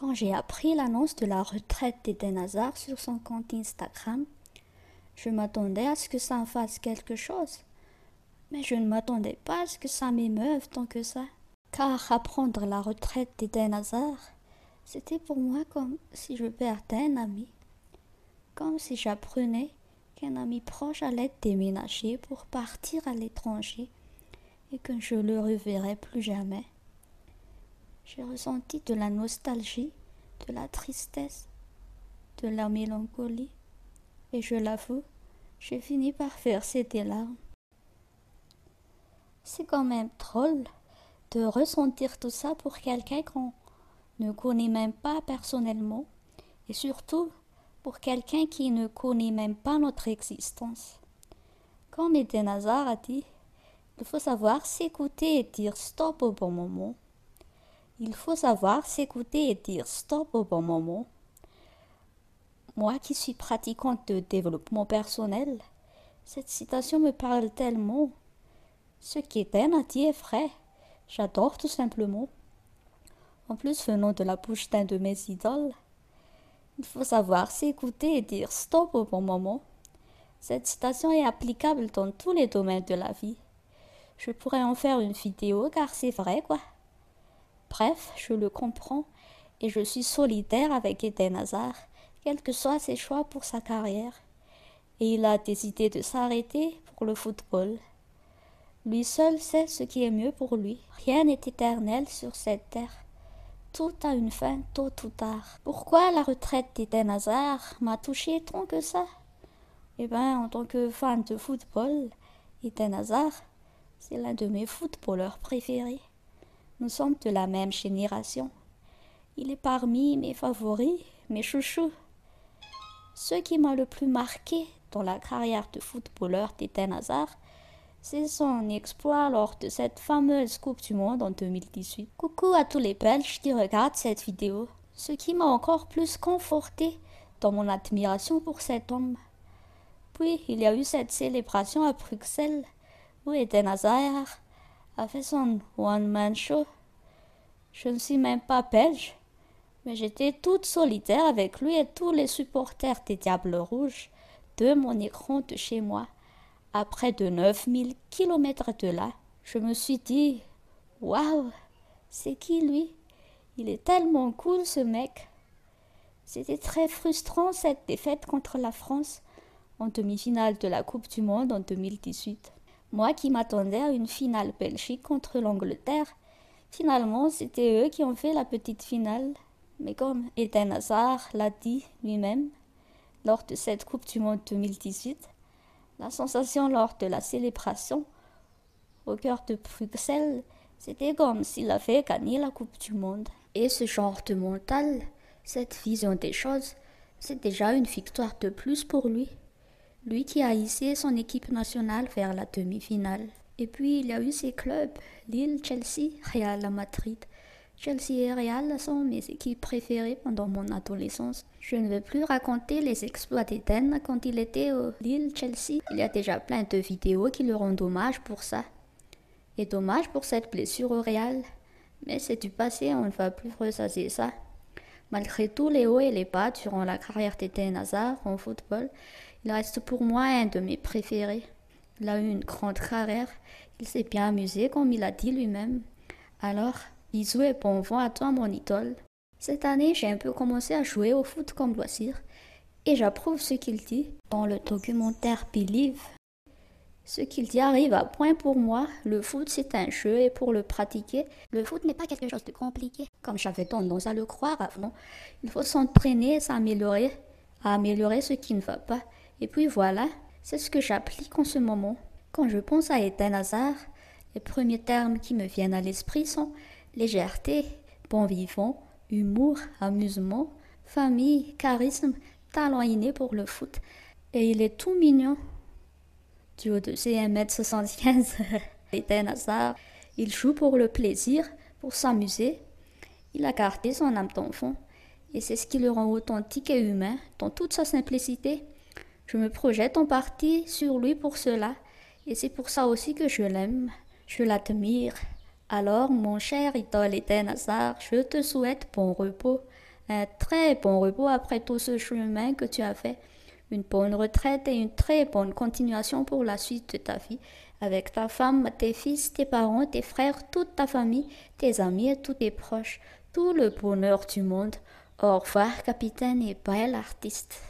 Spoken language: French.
Quand j'ai appris l'annonce de la retraite d'Eden Hazard sur son compte Instagram, je m'attendais à ce que ça en fasse quelque chose. Mais je ne m'attendais pas à ce que ça m'émeuve tant que ça. Car apprendre la retraite d'Eden Hazard, c'était pour moi comme si je perdais un ami. Comme si j'apprenais qu'un ami proche allait déménager pour partir à l'étranger et que je ne le reverrais plus jamais. J'ai ressenti de la nostalgie, de la tristesse, de la mélancolie, et je l'avoue, j'ai fini par verser des larmes. C'est quand même drôle de ressentir tout ça pour quelqu'un qu'on ne connaît même pas personnellement, et surtout pour quelqu'un qui ne connaît même pas notre existence. Comme Eden Hazard a dit, il faut savoir s'écouter et dire stop au bon moment. Il faut savoir s'écouter et dire stop au bon moment. Moi qui suis pratiquante de développement personnel, cette citation me parle tellement. Ce qu'Eden a dit est vrai. J'adore tout simplement. En plus, venant de la bouche d'un de mes idoles, il faut savoir s'écouter et dire stop au bon moment. Cette citation est applicable dans tous les domaines de la vie. Je pourrais en faire une vidéo car c'est vrai quoi. Bref, je le comprends et je suis solidaire avec Eden Hazard, quels que soient ses choix pour sa carrière. Et il a décidé de s'arrêter pour le football. Lui seul sait ce qui est mieux pour lui. Rien n'est éternel sur cette terre. Tout a une fin, tôt ou tard. Pourquoi la retraite d'Eden Hazard m'a touché tant que ça? Eh bien, en tant que fan de football, Eden Hazard, c'est l'un de mes footballeurs préférés. Nous sommes de la même génération. Il est parmi mes favoris, mes chouchous. Ce qui m'a le plus marqué dans la carrière de footballeur d'Eden Hazard, c'est son exploit lors de cette fameuse Coupe du Monde en 2018. Coucou à tous les Belges qui regardent cette vidéo, ce qui m'a encore plus conforté dans mon admiration pour cet homme. Puis il y a eu cette célébration à Bruxelles où Eden Hazard a fait son one-man show. Je ne suis même pas belge, mais j'étais toute solidaire avec lui et tous les supporters des Diables Rouges de mon écran de chez moi. À près de 9000 kilomètres de là, je me suis dit « Waouh, c'est qui lui? Il est tellement cool ce mec !» C'était très frustrant cette défaite contre la France en demi-finale de la Coupe du Monde en 2018. Moi qui m'attendais à une finale Belgique contre l'Angleterre, finalement c'était eux qui ont fait la petite finale. Mais comme Eden Hazard l'a dit lui-même lors de cette Coupe du Monde 2018, la sensation lors de la célébration au cœur de Bruxelles, c'était comme s'il avait gagné la Coupe du Monde. Et ce genre de mental, cette vision des choses, c'est déjà une victoire de plus pour lui. Lui qui a hissé son équipe nationale vers la demi-finale. Et puis il y a eu ces clubs, Lille, Chelsea, Real Madrid. Chelsea et Real sont mes équipes préférées pendant mon adolescence. Je ne veux plus raconter les exploits d'Eden quand il était au Lille-Chelsea. Il y a déjà plein de vidéos qui le rendent hommage pour ça. Et dommage pour cette blessure au Real. Mais c'est du passé, on ne va plus ressasser ça. Malgré tous les hauts et les bas durant la carrière d'Eden Hazard en football, il reste pour moi un de mes préférés. Il a eu une grande carrière, il s'est bien amusé comme il a dit lui-même. Alors, bisous et bon vent à toi mon idole. Cette année, j'ai un peu commencé à jouer au foot comme loisir et j'approuve ce qu'il dit dans le documentaire Believe. Ce qu'il dit arrive à point pour moi, le foot c'est un jeu et pour le pratiquer, le foot n'est pas quelque chose de compliqué. Comme j'avais tendance à le croire avant, il faut s'entraîner et s'améliorer, à améliorer ce qui ne va pas. Et puis voilà, c'est ce que j'applique en ce moment. Quand je pense à Eden Hazard, les premiers termes qui me viennent à l'esprit sont légèreté, bon vivant, humour, amusement, famille, charisme, talent inné pour le foot. Et il est tout mignon. Du haut de ses 1m75, Eden Hazard, il joue pour le plaisir, pour s'amuser. Il a gardé son âme d'enfant. Et c'est ce qui le rend authentique et humain, dans toute sa simplicité. Je me projette en partie sur lui pour cela. Et c'est pour ça aussi que je l'aime. Je l'admire. Alors, mon cher idole Eden Hazard, je te souhaite bon repos, un très bon repos après tout ce chemin que tu as fait. Une bonne retraite et une très bonne continuation pour la suite de ta vie, avec ta femme, tes fils, tes parents, tes frères, toute ta famille, tes amis et tous tes proches. Tout le bonheur du monde. Au revoir, capitaine et bel artiste.